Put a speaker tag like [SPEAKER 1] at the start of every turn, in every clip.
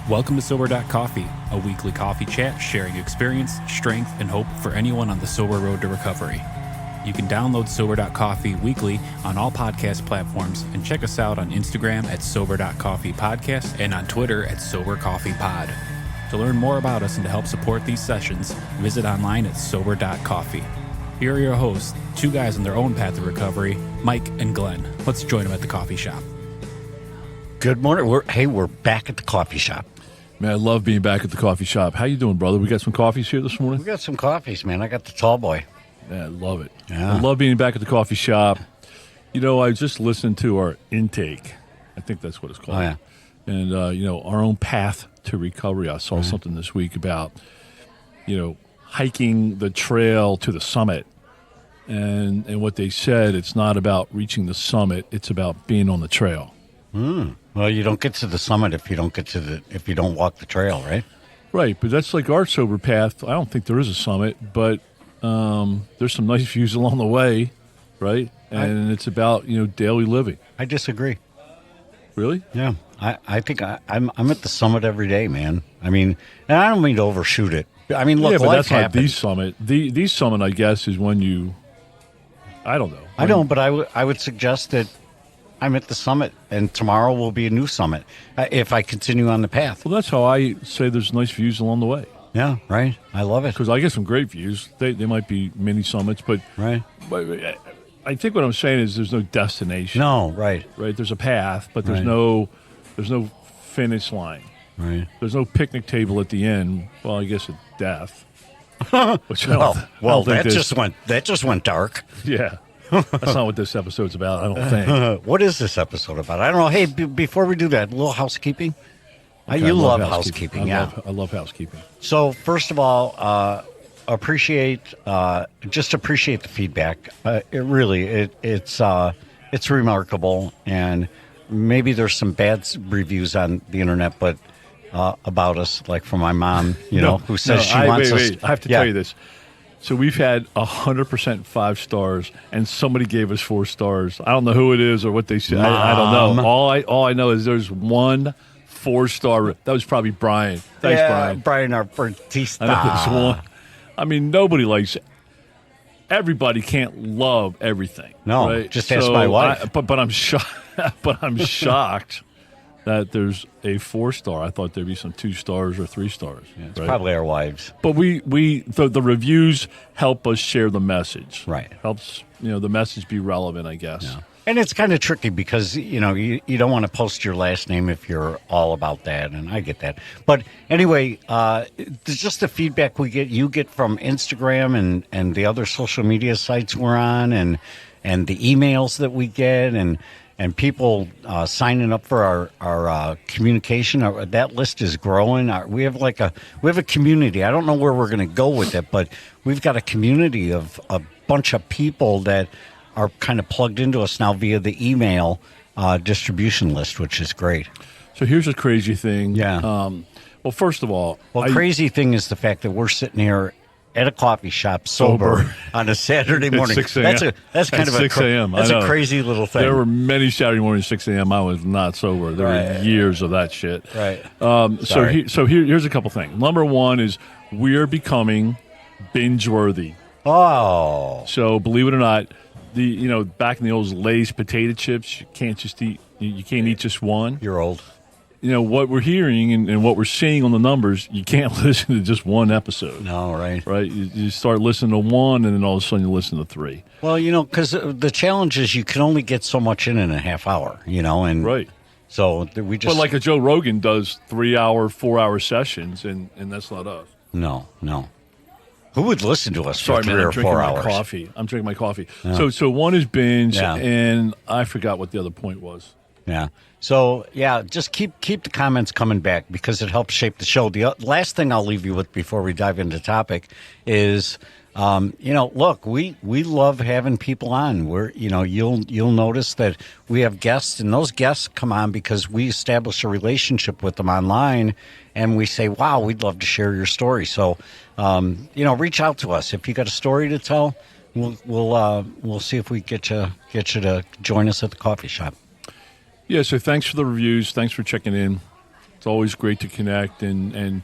[SPEAKER 1] Welcome to Sober.Coffee, a weekly coffee chat sharing experience, strength, and hope for anyone on the sober road to recovery. You can download Sober.Coffee weekly on all podcast platforms and check us out on Instagram at Sober.Coffee Podcast and on Twitter at Sober.Coffee Pod. To learn more about us and to help support these sessions, visit online at Sober.Coffee. Here are your hosts, two guys on their own path to recovery, Mike and Glenn. Let's join them at the coffee shop.
[SPEAKER 2] Good morning. We're back at the coffee shop.
[SPEAKER 3] Man, I love being back at the coffee shop. How you doing, brother? We got some coffees here this morning?
[SPEAKER 2] We got some coffees, man. I got the tall boy.
[SPEAKER 3] Yeah, I love it.
[SPEAKER 2] Yeah.
[SPEAKER 3] I love being back at the coffee shop. You know, I just listened to our intake. I think that's what it's called.
[SPEAKER 2] Oh, yeah.
[SPEAKER 3] And, our own path to recovery. I saw something this week about, hiking the trail to the summit. And what they said, it's not about reaching the summit. It's about being on the trail.
[SPEAKER 2] Well, you don't get to the summit if you don't walk the trail, right?
[SPEAKER 3] Right, but that's like our sober path. I don't think there is a summit, but there's some nice views along the way, right? And it's about daily living.
[SPEAKER 2] I disagree.
[SPEAKER 3] Really?
[SPEAKER 2] Yeah, I think I'm at the summit every day, man. I mean, and I don't mean to overshoot it. I mean, look,
[SPEAKER 3] yeah, but
[SPEAKER 2] life
[SPEAKER 3] that's not
[SPEAKER 2] happens.
[SPEAKER 3] the summit. The summit, I guess, is when you. I don't know.
[SPEAKER 2] I don't, but I would suggest that I'm at the summit, and tomorrow will be a new summit if I continue on the path.
[SPEAKER 3] Well, that's how I say there's nice views along the way.
[SPEAKER 2] Yeah, right. I love it.
[SPEAKER 3] Because I get some great views. They might be mini summits, but
[SPEAKER 2] Right.
[SPEAKER 3] But I think what I'm saying is there's no destination.
[SPEAKER 2] No, right.
[SPEAKER 3] Right. There's a path, but there's
[SPEAKER 2] Right.
[SPEAKER 3] no finish line.
[SPEAKER 2] Right.
[SPEAKER 3] There's no picnic table at the end. Well, I guess at death. Which
[SPEAKER 2] That just went dark.
[SPEAKER 3] Yeah. That's not what this episode's about, I don't think.
[SPEAKER 2] What is this episode about? I don't know. Hey, before we do that, a little housekeeping.
[SPEAKER 3] Okay,
[SPEAKER 2] You
[SPEAKER 3] I
[SPEAKER 2] love housekeeping, yeah.
[SPEAKER 3] I love housekeeping.
[SPEAKER 2] So first of all, appreciate the feedback. It's remarkable, and maybe there's some bad reviews on the internet, but about us, like from my mom, who says she wants us.
[SPEAKER 3] Wait. I have to tell you this. So we've had 100% 5 stars, and somebody gave us 4 stars. I don't know who it is or what they said. I don't know. All I know is there's one 4-star. That was probably Brian. Thanks, Brian.
[SPEAKER 2] Brian, our Batista.
[SPEAKER 3] I know there's one. I mean, nobody likes it. Everybody can't love everything.
[SPEAKER 2] No,
[SPEAKER 3] right?
[SPEAKER 2] just ask my wife.
[SPEAKER 3] But I'm shocked. But I'm shocked that there's a 4-star. I thought there'd be some 2 stars or 3 stars.
[SPEAKER 2] Yeah, it's probably our wives.
[SPEAKER 3] But the reviews help us share the message.
[SPEAKER 2] Right.
[SPEAKER 3] Helps the message be relevant, I guess.
[SPEAKER 2] Yeah. And it's kind of tricky because you don't want to post your last name if you're all about that, and I get that. But anyway, just the feedback you get from Instagram and the other social media sites we're on, and the emails that we get, and people signing up for our communication. That list is growing. We have a community. I don't know where we're going to go with it, but we've got a community of a bunch of people that are kind of plugged into us now via the email distribution list, which is great.
[SPEAKER 3] So here's a crazy thing.
[SPEAKER 2] Yeah.
[SPEAKER 3] Well, first of all,
[SPEAKER 2] crazy thing is the fact that we're sitting here at a coffee shop sober on a Saturday morning.
[SPEAKER 3] 6 a.m.
[SPEAKER 2] That's kind
[SPEAKER 3] At
[SPEAKER 2] of
[SPEAKER 3] 6 a.m.
[SPEAKER 2] That's a crazy little thing.
[SPEAKER 3] There were many Saturday mornings 6 a.m. I was not sober. There were years of that shit.
[SPEAKER 2] Right.
[SPEAKER 3] Here's a couple things. Number one is we're becoming binge worthy.
[SPEAKER 2] Oh.
[SPEAKER 3] So believe it or not, back in the old Lay's potato chips, you can't eat just one.
[SPEAKER 2] You're old.
[SPEAKER 3] What we're hearing and what we're seeing on the numbers, you can't listen to just one episode.
[SPEAKER 2] No, right.
[SPEAKER 3] Right? You start listening to one, and then all of a sudden you listen to 3.
[SPEAKER 2] Well, because the challenge is you can only get so much in a half hour, and
[SPEAKER 3] right.
[SPEAKER 2] So we just.
[SPEAKER 3] But like a Joe Rogan does 3-hour, 4-hour sessions, and that's not us.
[SPEAKER 2] No. Who would listen to us
[SPEAKER 3] Sorry,
[SPEAKER 2] for 3
[SPEAKER 3] man,
[SPEAKER 2] or 4 hours?
[SPEAKER 3] I'm drinking my coffee. Yeah. So one is binge,
[SPEAKER 2] Yeah.
[SPEAKER 3] and I forgot what the other point was.
[SPEAKER 2] Yeah. So, just keep the comments coming back because it helps shape the show. The last thing I'll leave you with before we dive into topic is, look, we love having people on. You'll notice that we have guests, and those guests come on because we establish a relationship with them online, and we say, wow, we'd love to share your story. So, reach out to us. If you got a story to tell, we'll see if we get you to join us at the coffee shop.
[SPEAKER 3] Yeah, so thanks for the reviews. Thanks for checking in. It's always great to connect. And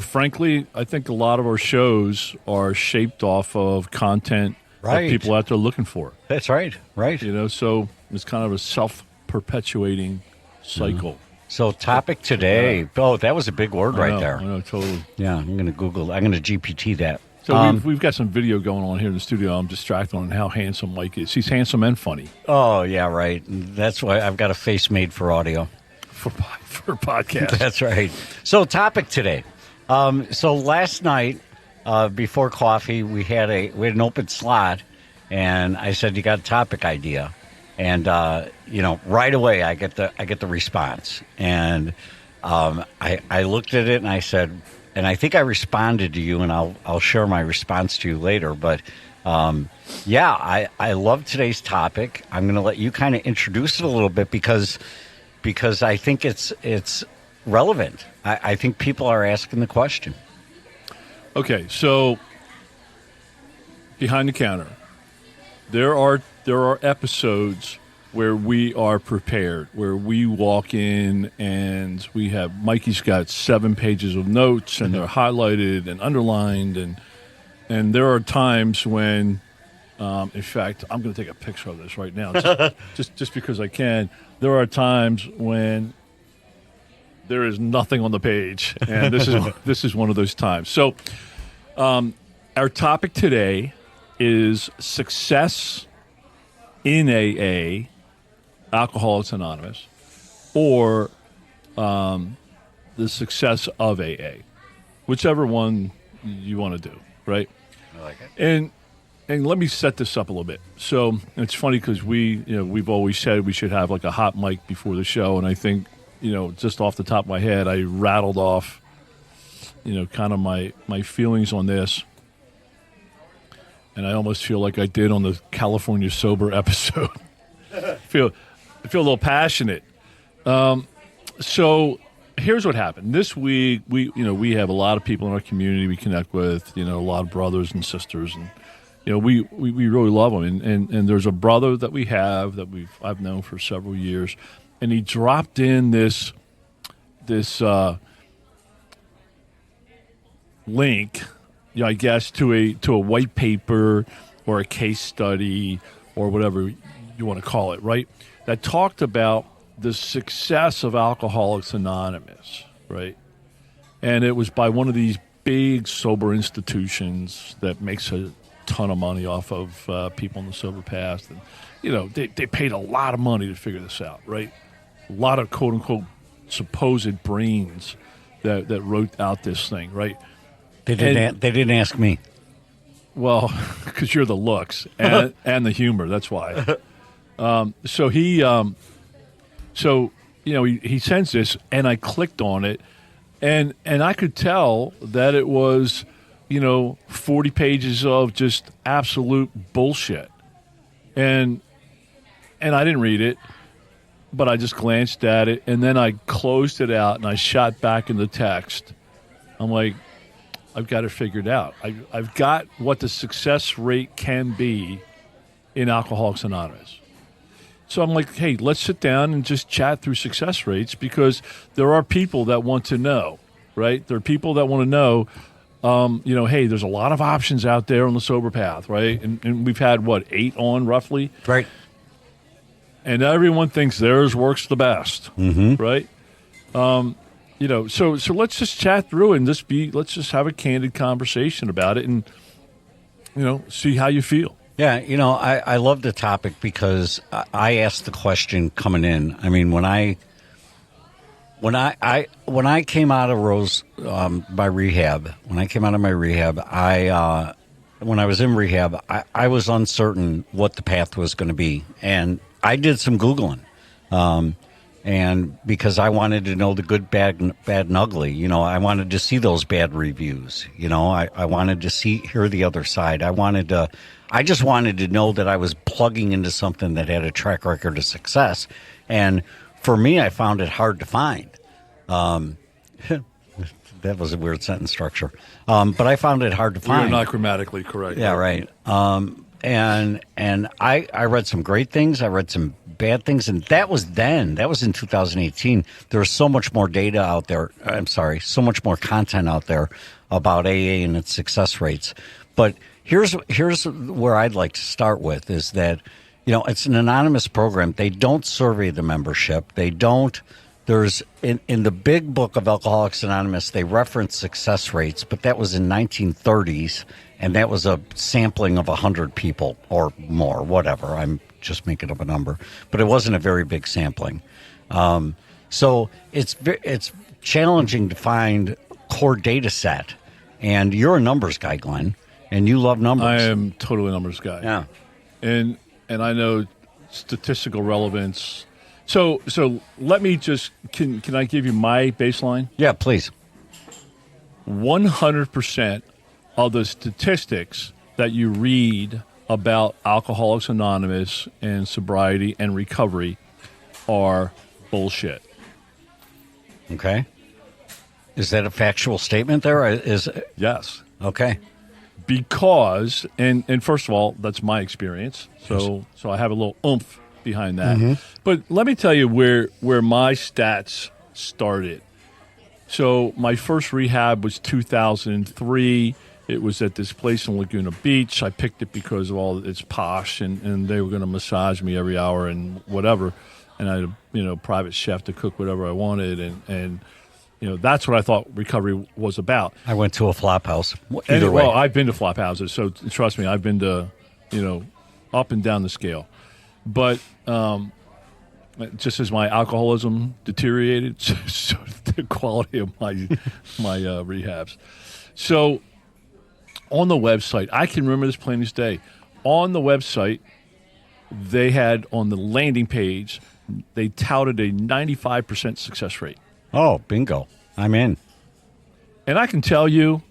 [SPEAKER 3] frankly, I think a lot of our shows are shaped off of content that people out there looking for.
[SPEAKER 2] That's right. Right.
[SPEAKER 3] So it's kind of a self-perpetuating cycle.
[SPEAKER 2] So topic today. Oh, that was a big word right there.
[SPEAKER 3] I know, totally.
[SPEAKER 2] Yeah, I'm going to Google. I'm going to GPT that.
[SPEAKER 3] So we've got some video going on here in the studio. I'm distracted on how handsome Mike is. He's handsome and funny.
[SPEAKER 2] Oh, yeah, right. That's why I've got a face made for audio.
[SPEAKER 3] For podcast.
[SPEAKER 2] That's right. So topic today. So last night, before coffee, we had an open slot, and I said, you got a topic idea? And, right away I get the response. And I looked at it and I said, and I think I responded to you, and I'll share my response to you later. But I love today's topic. I'm going to let you kind of introduce it a little bit because I think it's relevant. I think people are asking the question.
[SPEAKER 3] Okay, so behind the counter, there are episodes where we are prepared, where we walk in and we have Mikey's got 7 pages of notes and they're highlighted and underlined, and there are times when, in fact, I'm going to take a picture of this right now, just because I can. There are times when there is nothing on the page, and this is one of those times. So, our topic today is success in AA, Alcoholics Anonymous, or the success of AA, whichever one you want to do, right?
[SPEAKER 2] I like it.
[SPEAKER 3] And let me set this up a little bit. So it's funny because we've always said we should have like a hot mic before the show, and I think just off the top of my head, I rattled off kind of my feelings on this. And I almost feel like I did on the California Sober episode. I feel a little passionate. So here's what happened. This week, we have a lot of people in our community we connect with, a lot of brothers and sisters. And, we really love them. And there's a brother that we have that I've known for several years. And he dropped in this link, I guess, to a white paper or a case study or whatever you want to call it, right? That talked about the success of Alcoholics Anonymous, right? And it was by one of these big sober institutions that makes a ton of money off of people in the sober path. And, they paid a lot of money to figure this out, right? A lot of quote-unquote supposed brains that wrote out this thing, right?
[SPEAKER 2] They didn't ask me.
[SPEAKER 3] Well, because you're the looks and the humor. That's why. So he sends this, and I clicked on it, and I could tell that it was, 40 pages of just absolute bullshit, and I didn't read it, but I just glanced at it, and then I closed it out, and I shot back in the text. I'm like, I've got it figured out. I've got what the success rate can be in Alcoholics Anonymous. So I'm like, hey, let's sit down and just chat through success rates, because there are people that want to know, right? There are people that want to know, hey, there's a lot of options out there on the sober path, right? And we've had, 8 on roughly?
[SPEAKER 2] Right.
[SPEAKER 3] And everyone thinks theirs works the best, right? So let's just chat through and let's just have a candid conversation about it and, see how you feel.
[SPEAKER 2] Yeah, I love the topic because I asked the question coming in. I mean, when I came out of my rehab, when I was in rehab, I was uncertain what the path was going to be, and I did some Googling. And because I wanted to know the good, bad, and ugly, I wanted to see those bad reviews. I wanted to hear the other side. I just wanted to know that I was plugging into something that had a track record of success. And for me, I found it hard to find. That was a weird sentence structure. But I found it hard to find.
[SPEAKER 3] You're not grammatically correct.
[SPEAKER 2] Yeah, right. And I read some great things. I read some bad things, and that was then. That was in 2018. There was so much more data out there. I'm sorry, so much more content out there about AA and its success rates. But here's where I'd like to start with is that, it's an anonymous program. They don't survey the membership. They don't. There's in the big book of Alcoholics Anonymous, they reference success rates, but that was in 1930s, and that was a sampling of 100 people or more, whatever. I'm just making up a number, but it wasn't a very big sampling. So it's challenging to find core data set, and you're a numbers guy, Glenn, and you love numbers.
[SPEAKER 3] I am totally a numbers guy.
[SPEAKER 2] Yeah,
[SPEAKER 3] and I know statistical relevance. So let me just can I give you my baseline?
[SPEAKER 2] Yeah, please.
[SPEAKER 3] 100% of the statistics that you read about Alcoholics Anonymous and sobriety and recovery are bullshit.
[SPEAKER 2] Okay. Is that a factual statement there?
[SPEAKER 3] Yes.
[SPEAKER 2] Okay.
[SPEAKER 3] Because and first of all, that's my experience. So I have a little oomph behind that. Mm-hmm. But let me tell you where my stats started. So my first rehab was 2003. It was at this place in Laguna Beach. I picked it because of it's posh, and they were going to massage me every hour and whatever. And I had a private chef to cook whatever I wanted, and that's what I thought recovery was about.
[SPEAKER 2] I went to a flop house. Either way.
[SPEAKER 3] Well, I've been to flop houses, so trust me, I've been to up and down the scale. But just as my alcoholism deteriorated, so did the quality of my rehabs. So on the website, I can remember this plain as day. On the website, they had on the landing page, they touted a 95% success rate.
[SPEAKER 2] Oh, bingo. I'm in.
[SPEAKER 3] And I can tell you,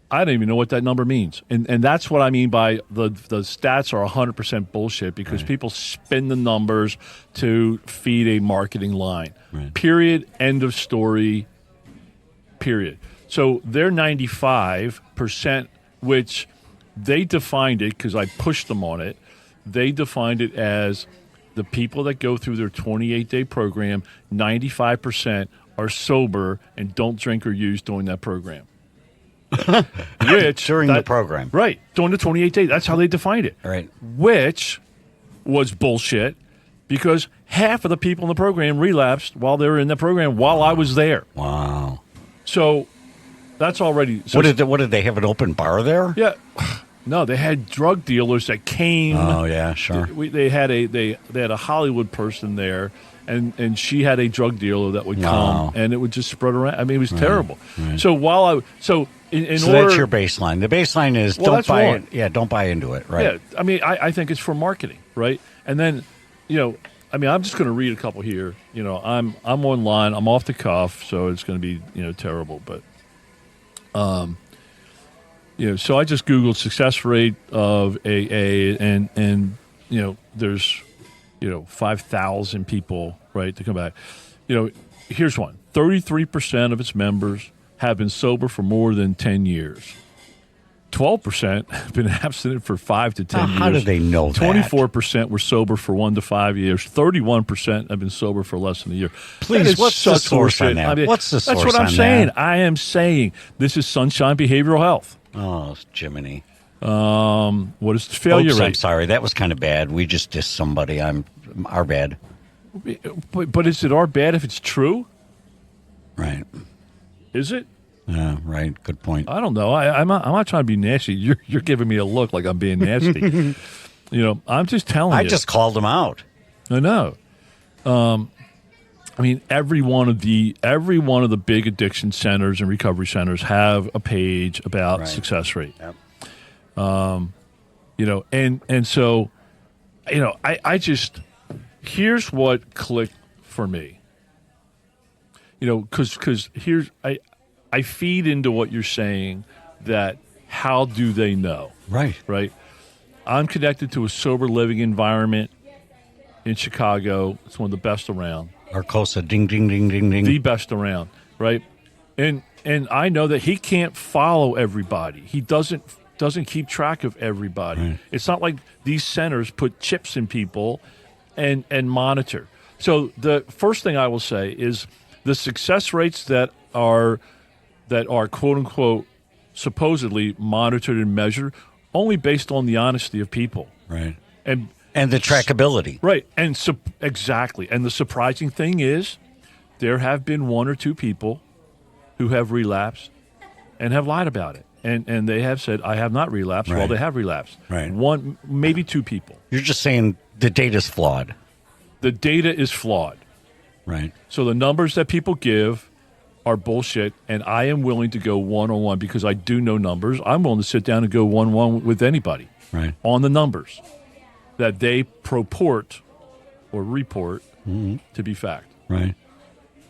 [SPEAKER 3] I don't even know what that number means. And that's what I mean by the stats are 100% bullshit because people spin the numbers to feed a marketing line. Right. Period. End of story. Period. So they're 95%, which they defined it because I pushed them on it. They defined it as the people that go through their 28-day program, 95% are sober and don't drink or use during that program.
[SPEAKER 2] During the program.
[SPEAKER 3] Right. During the 28 days. That's how they defined it.
[SPEAKER 2] Right.
[SPEAKER 3] Which was bullshit because half of the people in the program relapsed while they were in the program while I was there.
[SPEAKER 2] Wow.
[SPEAKER 3] So that's already... So
[SPEAKER 2] what did they have, an open bar there?
[SPEAKER 3] Yeah. No, they had drug dealers that came.
[SPEAKER 2] Oh, yeah, sure.
[SPEAKER 3] They had a Hollywood person there, and she had a drug dealer that would come, and it would just spread around. I mean, it was terrible. Right. So
[SPEAKER 2] that's your baseline. The baseline is don't buy it. Yeah, don't buy into it. Right.
[SPEAKER 3] Yeah. I mean, I think it's for marketing, right? And then, I'm just going to read a couple here. I'm online. I'm off the cuff, so it's going to be terrible, but. So I just Googled success rate of AA, and there's 5,000 people, right, to come back. Here's one: 33% of its members have been sober for more than 10 years. 12% have been abstinent for 5 to 10 years.
[SPEAKER 2] How do they know that?
[SPEAKER 3] 24% were sober for 1 to 5 years. 31% have been sober for less than a year.
[SPEAKER 2] Please, what's the source on that? What's the source on that?
[SPEAKER 3] That's what I'm saying. I am saying this is Sunshine Behavioral Health.
[SPEAKER 2] Oh, Jiminy.
[SPEAKER 3] What is the failure rate?
[SPEAKER 2] I'm sorry. That was kind of bad. We just dissed somebody. Our bad.
[SPEAKER 3] But is it our bad if it's true?
[SPEAKER 2] Right.
[SPEAKER 3] Is it?
[SPEAKER 2] Yeah, right. Good point.
[SPEAKER 3] I don't know. I'm not trying to be nasty. You're giving me a look like I'm being nasty. I'm just telling you.
[SPEAKER 2] I just called him out.
[SPEAKER 3] I know. Every one of the big addiction centers and recovery centers have a page about success rate.
[SPEAKER 2] Yep.
[SPEAKER 3] And so, I just, here's what clicked for me. Because here's, I feed into what you're saying that how do they know?
[SPEAKER 2] Right.
[SPEAKER 3] Right. I'm connected to a sober living environment in Chicago. It's one of the best around.
[SPEAKER 2] Arcosa, ding, ding, ding, ding, ding.
[SPEAKER 3] The best around, right? And I know that he can't follow everybody. He doesn't keep track of everybody. Right. It's not like these centers put chips in people and monitor. So the first thing I will say is the success rates that are quote unquote supposedly monitored and measured only based on the honesty of people.
[SPEAKER 2] Right.
[SPEAKER 3] And
[SPEAKER 2] the trackability.
[SPEAKER 3] Right. And exactly. And the surprising thing is there have been one or two people who have relapsed and have lied about it. And they have said, I have not relapsed.
[SPEAKER 2] Right.
[SPEAKER 3] Well, they have relapsed.
[SPEAKER 2] Right.
[SPEAKER 3] One, maybe two people.
[SPEAKER 2] You're just saying the data's flawed.
[SPEAKER 3] The data is flawed.
[SPEAKER 2] Right.
[SPEAKER 3] So the numbers that people give are bullshit, and I am willing to go one-on-one because I do know numbers. I'm willing to sit down and go one-on-one with anybody on the numbers that they purport or report to be fact.
[SPEAKER 2] Right.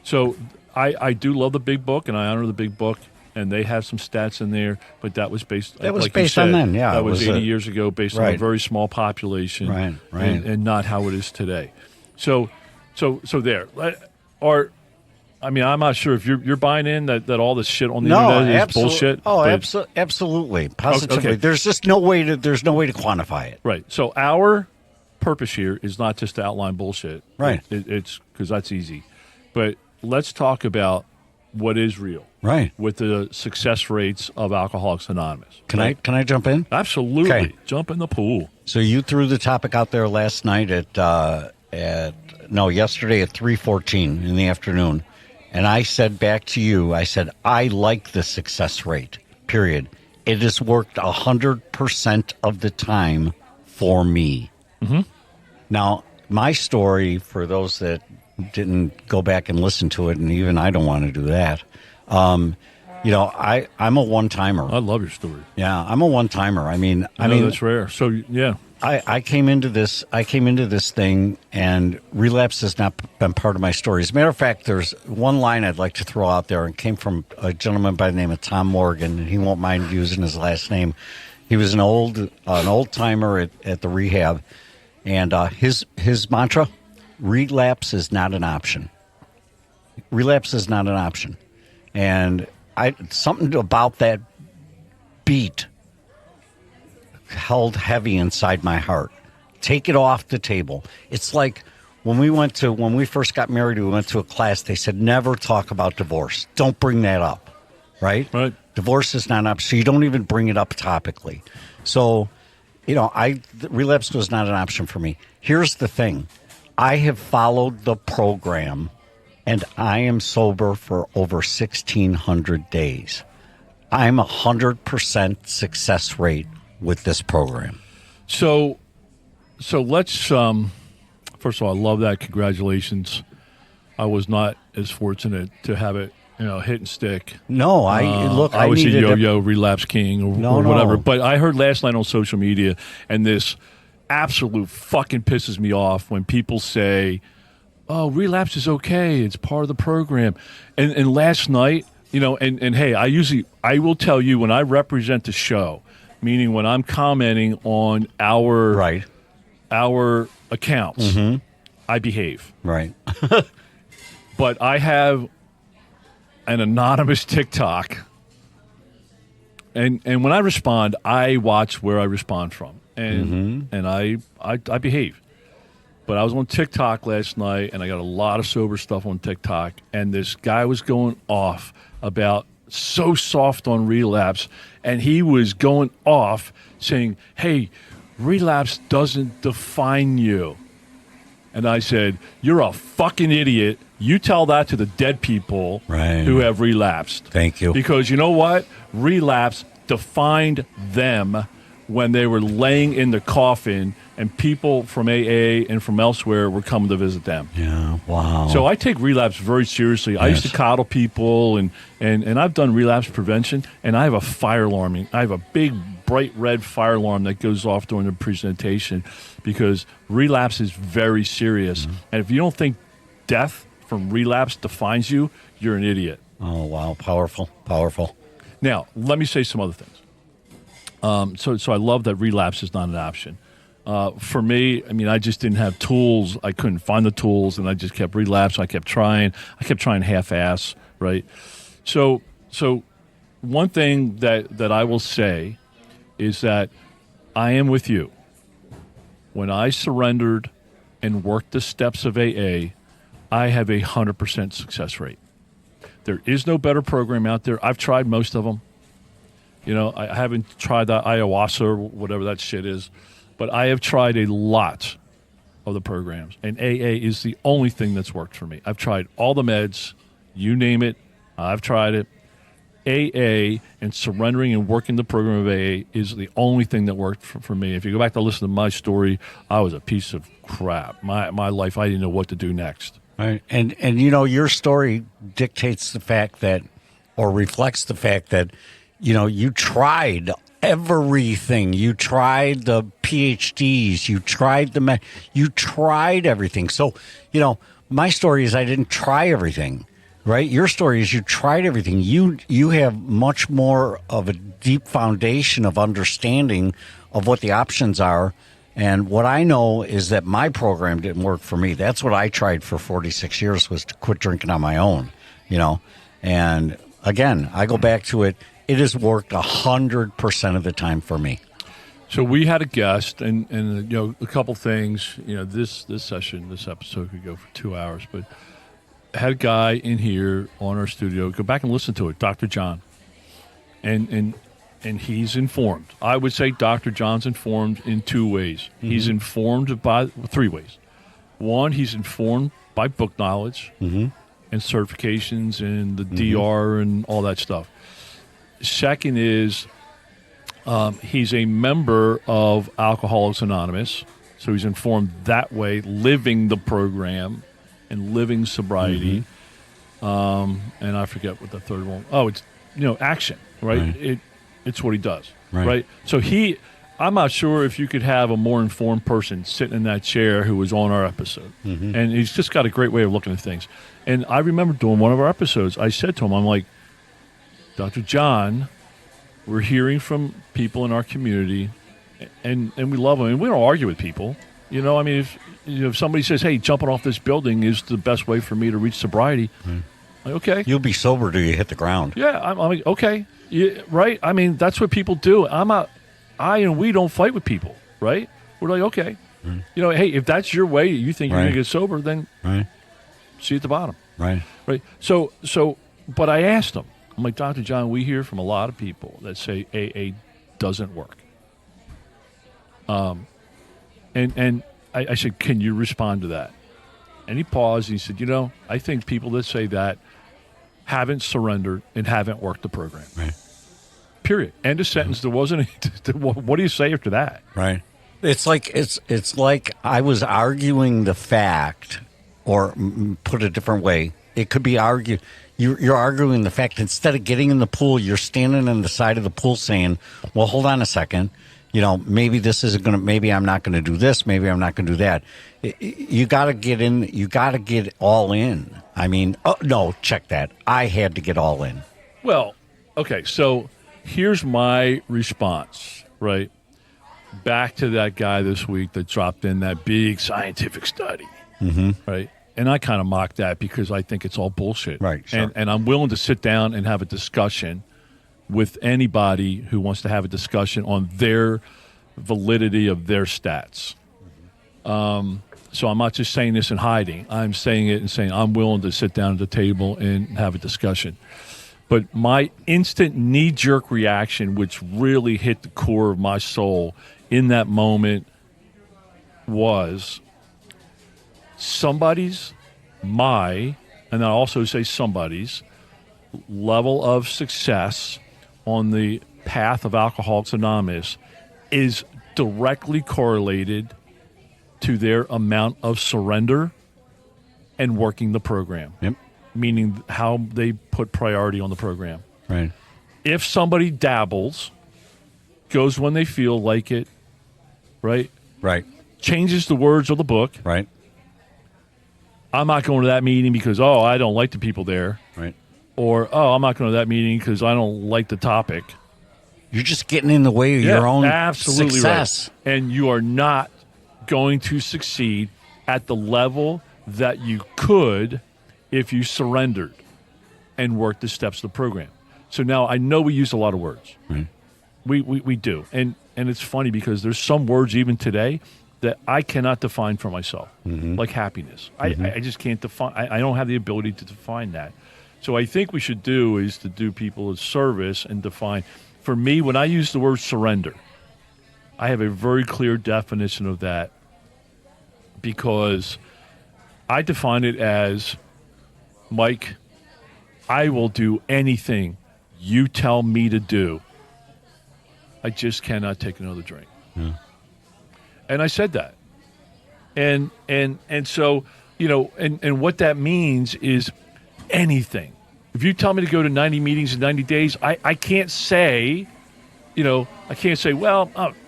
[SPEAKER 3] So I do love the big book, and I honor the big book, and they have some stats in there, but that was based
[SPEAKER 2] on then, yeah.
[SPEAKER 3] That was 80
[SPEAKER 2] a,
[SPEAKER 3] years ago based on a very small population and not how it is today. So there. I'm not sure if you're buying in that all this shit on the internet is bullshit.
[SPEAKER 2] Oh, absolutely. Positively.
[SPEAKER 3] Okay.
[SPEAKER 2] There's just no way to quantify it.
[SPEAKER 3] Right. So our purpose here is not just to outline bullshit.
[SPEAKER 2] Right.
[SPEAKER 3] It's because that's easy. But let's talk about what is real.
[SPEAKER 2] Right.
[SPEAKER 3] With the success rates of Alcoholics Anonymous.
[SPEAKER 2] Can I jump in?
[SPEAKER 3] Absolutely.
[SPEAKER 2] Okay.
[SPEAKER 3] Jump in the pool.
[SPEAKER 2] So you threw the topic out there last night yesterday at 3:14 in the afternoon. And I said back to you, I like the success rate, period. It has worked 100% of the time for me.
[SPEAKER 3] Mm-hmm.
[SPEAKER 2] Now, my story, for those that didn't go back and listen to it, and even I don't want to do that, I'm a one-timer.
[SPEAKER 3] I love your story.
[SPEAKER 2] Yeah, I'm a one-timer. I mean,
[SPEAKER 3] that's rare. So, yeah.
[SPEAKER 2] I came into this thing, and relapse has not been part of my story. As a matter of fact, there's one line I'd like to throw out there, and came from a gentleman by the name of Tom Morgan, and he won't mind using his last name. He was an old timer at the rehab, and his mantra: relapse is not an option. Relapse is not an option, and something about that beat held heavy inside my heart. Take it off the table. It's like when we first got married, we went to a class. They said, never talk about divorce. Don't bring that up. Right?
[SPEAKER 3] Right.
[SPEAKER 2] Divorce is not an option. So you don't even bring it up topically. So, relapse was not an option for me. Here's the thing. I have followed the program, and I am sober for over 1,600 days. I'm 100% success rate with this program.
[SPEAKER 3] So let's first of all, I love that. Congratulations. I was not as fortunate to have it, hit and stick.
[SPEAKER 2] No, I
[SPEAKER 3] was a yo-yo relapse king or whatever.
[SPEAKER 2] No.
[SPEAKER 3] But I heard last night on social media, and this absolute fucking pisses me off when people say, "Oh, relapse is okay. It's part of the program." And last night, and hey, I will tell you when I represent the show, meaning when I'm commenting on our accounts, I behave.
[SPEAKER 2] Right.
[SPEAKER 3] But I have an anonymous TikTok, and when I respond, I watch where I respond from, and I behave. But I was on TikTok last night, and I got a lot of sober stuff on TikTok, and this guy was going off about so soft on relapse, and he was going off saying, "Hey, relapse doesn't define you." And I said, "You're a fucking idiot. You tell that to the dead people who have relapsed."
[SPEAKER 2] Thank you.
[SPEAKER 3] Because you know what? Relapse defined them when they were laying in the coffin and people from AA and from elsewhere were coming to visit them.
[SPEAKER 2] Yeah, wow.
[SPEAKER 3] So I take relapse very seriously. Yes. I used to coddle people, and I've done relapse prevention, and I have a fire alarm. I have a big, bright red fire alarm that goes off during the presentation because relapse is very serious. Mm-hmm. And if you don't think death from relapse defines you, you're an idiot.
[SPEAKER 2] Oh, wow. Powerful, powerful.
[SPEAKER 3] Now, let me say some other things. So I love that relapse is not an option. For me, I just didn't have tools. I couldn't find the tools, and I just kept relapsing. I kept trying half-ass, right? So one thing that I will say is that I am with you. When I surrendered and work the steps of AA, I have a 100% success rate. There is no better program out there. I've tried most of them. I haven't tried the ayahuasca or whatever that shit is, but I have tried a lot of the programs, and AA is the only thing that's worked for me. I've tried all the meds, you name it, I've tried it. AA and surrendering and working the program of AA is the only thing that worked for me. If you go back to listen to my story, I was a piece of crap. My life, I didn't know what to do next.
[SPEAKER 2] Right. And your story dictates the fact that, or reflects the fact that, you tried everything. You tried the PhDs. You tried you tried everything. So, my story is I didn't try everything. Right? Your story is you tried everything. You have much more of a deep foundation of understanding of what the options are. And what I know is that my program didn't work for me. That's what I tried for 46 years, was to quit drinking on my own, And again, I go back to it. It has worked 100% of the time for me.
[SPEAKER 3] So we had a guest, and a couple things. This episode could go for 2 hours, but had a guy in here on our studio. Go back and listen to it, Dr. John, and he's informed. I would say Dr. John's informed in 2 ways. Mm-hmm. He's informed by 3 ways. One, he's informed by book knowledge and certifications and the DR and all that stuff. Second is he's a member of Alcoholics Anonymous, so he's informed that way, living the program and living sobriety. And I forget what the third one. Oh, it's action, right? It's what he does, right? So I'm not sure if you could have a more informed person sitting in that chair who was on our episode. And he's just got a great way of looking at things. And I remember doing one of our episodes, I said to him, I'm like, Dr. John, we're hearing from people in our community, and we love them, and we don't argue with people. If somebody says, hey, jumping off this building is the best way for me to reach sobriety, like, okay.
[SPEAKER 2] You'll be sober till you hit the ground.
[SPEAKER 3] Yeah, I'm like, okay, yeah, right? I mean, that's what people do. We don't fight with people, right? We're like, okay. Hey, if that's your way, you think you're going to get sober, then see you at the bottom.
[SPEAKER 2] Right.
[SPEAKER 3] So, but I asked him, I'm like, Dr. John, we hear from a lot of people that say AA doesn't work. And I said, can you respond to that? And he paused and he said, I think people that say that haven't surrendered and haven't worked the program.
[SPEAKER 2] Right.
[SPEAKER 3] Period. End of sentence. There wasn't any, what do you say after that?
[SPEAKER 2] Right. It's like I was arguing the fact, or put a different way, it could be you're arguing the fact, instead of getting in the pool, you're standing on the side of the pool saying, well, hold on a second. Maybe this isn't going to, maybe I'm not going to do this. Maybe I'm not going to do that. You got to get in. You got to get all in. I mean, no, check that. I had to get all in.
[SPEAKER 3] Well, okay. So here's my response, right? Back to that guy this week that dropped in that big scientific study, right? And I kind of mock that because I think it's all bullshit.
[SPEAKER 2] Right. Sure.
[SPEAKER 3] And I'm willing to sit down and have a discussion with anybody who wants to have a discussion on their validity of their stats. So I'm not just saying this in hiding. I'm saying it and saying I'm willing to sit down at the table and have a discussion. But my instant knee-jerk reaction, which really hit the core of my soul in that moment, was and I also say somebody's, level of success on the path of Alcoholics Anonymous is directly correlated to their amount of surrender and working the program.
[SPEAKER 2] Yep.
[SPEAKER 3] Meaning how they put priority on the program.
[SPEAKER 2] Right.
[SPEAKER 3] If somebody dabbles, goes when they feel like it, right?
[SPEAKER 2] Right.
[SPEAKER 3] Changes the words of the book.
[SPEAKER 2] Right.
[SPEAKER 3] I'm not going to that meeting because, I don't like the people there.
[SPEAKER 2] Right.
[SPEAKER 3] Or, I'm not going to that meeting because I don't like the topic.
[SPEAKER 2] You're just getting in the way of your own
[SPEAKER 3] absolutely
[SPEAKER 2] success.
[SPEAKER 3] Right. And you are not going to succeed at the level that you could if you surrendered and worked the steps of the program. So now I know we use a lot of words.
[SPEAKER 2] Right.
[SPEAKER 3] We do. And it's funny because there's some words even today that I cannot define for myself, like happiness. I just can't define. I don't have the ability to define that. So I think we should do is to do people a service and define. For me, when I use the word surrender, I have a very clear definition of that because I define it as, Mike, I will do anything you tell me to do. I just cannot take another drink. Yeah. And I said that. And so, and what that means is anything. If you tell me to go to 90 meetings in 90 days, I can't say, well,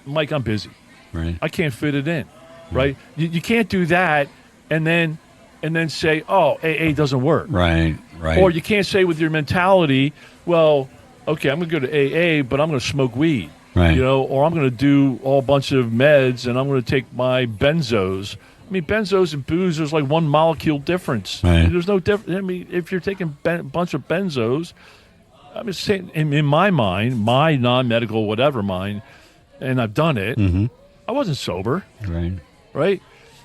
[SPEAKER 3] Mike, I'm busy.
[SPEAKER 2] Right.
[SPEAKER 3] I can't fit it in. Right. You can't do that and then say, oh, AA doesn't work.
[SPEAKER 2] Right.
[SPEAKER 3] Or you can't say with your mentality, well, okay, I'm going to go to AA, but I'm going to smoke weed.
[SPEAKER 2] Right.
[SPEAKER 3] Or I'm going to do a bunch of meds and I'm going to take my benzos. I mean, benzos and booze, there's like one molecule difference.
[SPEAKER 2] Right.
[SPEAKER 3] There's no difference. I mean, if you're taking a bunch of benzos, I'm just saying, in my mind, my non-medical whatever mind, and I've done it, I wasn't sober. Right?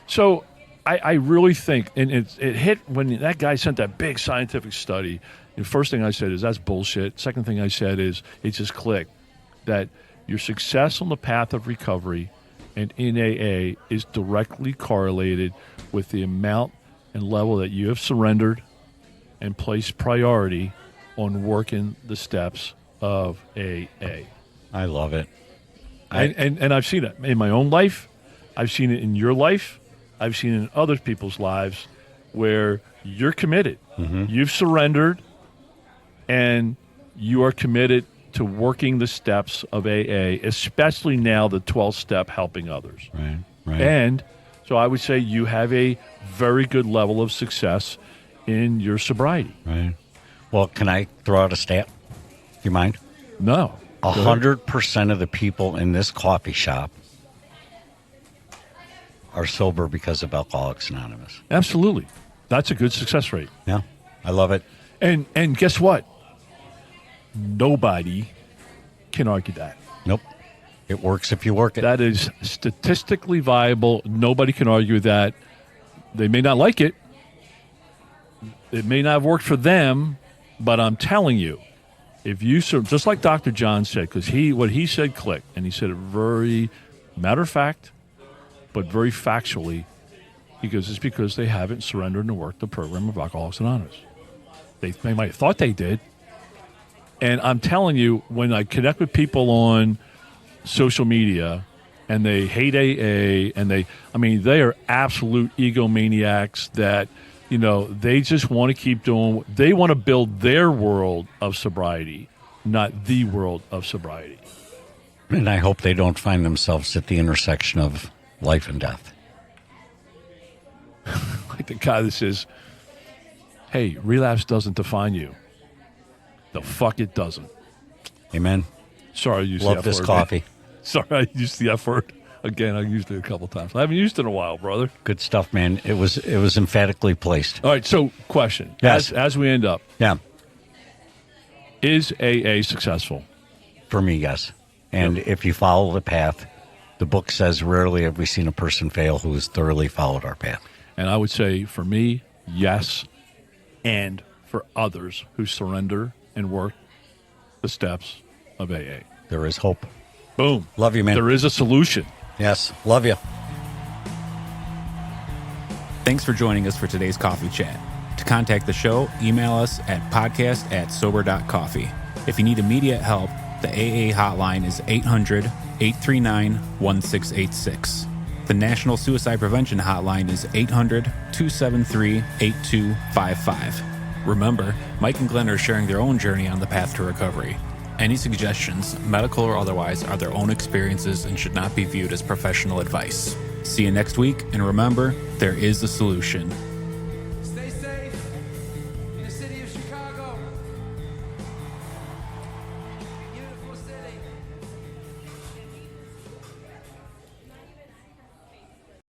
[SPEAKER 3] So I really think, and it hit when that guy sent that big scientific study. The first thing I said is, that's bullshit. Second thing I said is, it just clicked that your success on the path of recovery and in AA is directly correlated with the amount and level that you have surrendered and placed priority on working the steps of AA.
[SPEAKER 2] I love it.
[SPEAKER 3] And I've seen it in my own life. I've seen it in your life. I've seen it in other people's lives where you're committed. You've surrendered, and you are committed to working the steps of AA, especially now the 12th step, helping others.
[SPEAKER 2] Right.
[SPEAKER 3] And so I would say you have a very good level of success in your sobriety.
[SPEAKER 2] Right. Well, can I throw out a stat? Do you mind?
[SPEAKER 3] No.
[SPEAKER 2] 100% of the people in this coffee shop are sober because of Alcoholics Anonymous.
[SPEAKER 3] Absolutely. That's a good success rate.
[SPEAKER 2] Yeah, I love it.
[SPEAKER 3] And guess what? Nobody can argue that.
[SPEAKER 2] Nope. It works if you work it.
[SPEAKER 3] That is statistically viable. Nobody can argue that. They may not like it. It may not have worked for them, but I'm telling you, if you just like Dr. John said, because what he said clicked, and he said it very matter of fact, but very factually. He goes, it's because they haven't surrendered and worked the program of Alcoholics Anonymous. They might have thought they did. And I'm telling you, when I connect with people on social media and they hate AA and they are absolute egomaniacs that, they just want to keep doing, they want to build their world of sobriety, not the world of sobriety.
[SPEAKER 2] And I hope they don't find themselves at the intersection of life and death.
[SPEAKER 3] Like the guy that says, hey, relapse doesn't define you. The fuck it doesn't.
[SPEAKER 2] Amen.
[SPEAKER 3] Sorry, I used
[SPEAKER 2] Love
[SPEAKER 3] the F
[SPEAKER 2] this
[SPEAKER 3] word.
[SPEAKER 2] coffee.
[SPEAKER 3] Sorry, I used the F word. Again, I used it a couple times. I haven't used it in a while, brother.
[SPEAKER 2] Good stuff, man. It was emphatically placed.
[SPEAKER 3] All right, so question.
[SPEAKER 2] Yes.
[SPEAKER 3] As we end up.
[SPEAKER 2] Yeah.
[SPEAKER 3] Is AA successful?
[SPEAKER 2] For me, yes. And if you follow the path, the book says rarely have we seen a person fail who has thoroughly followed our path.
[SPEAKER 3] And I would say for me, yes. And for others who surrender and work the steps of AA.
[SPEAKER 2] There is hope.
[SPEAKER 3] Boom.
[SPEAKER 2] Love you, man.
[SPEAKER 3] There is a solution.
[SPEAKER 2] Yes. Love you.
[SPEAKER 1] Thanks for joining us for today's coffee chat. To contact the show, email us at podcast@Sober.Coffee. If you need immediate help, the AA hotline is 800-839-1686. The National Suicide Prevention Hotline is 800-273-8255. Remember, Mike and Glenn are sharing their own journey on the path to recovery. Any suggestions, medical or otherwise, are their own experiences and should not be viewed as professional advice. See you next week, and remember, there is a solution.
[SPEAKER 4] Stay safe in the city of Chicago.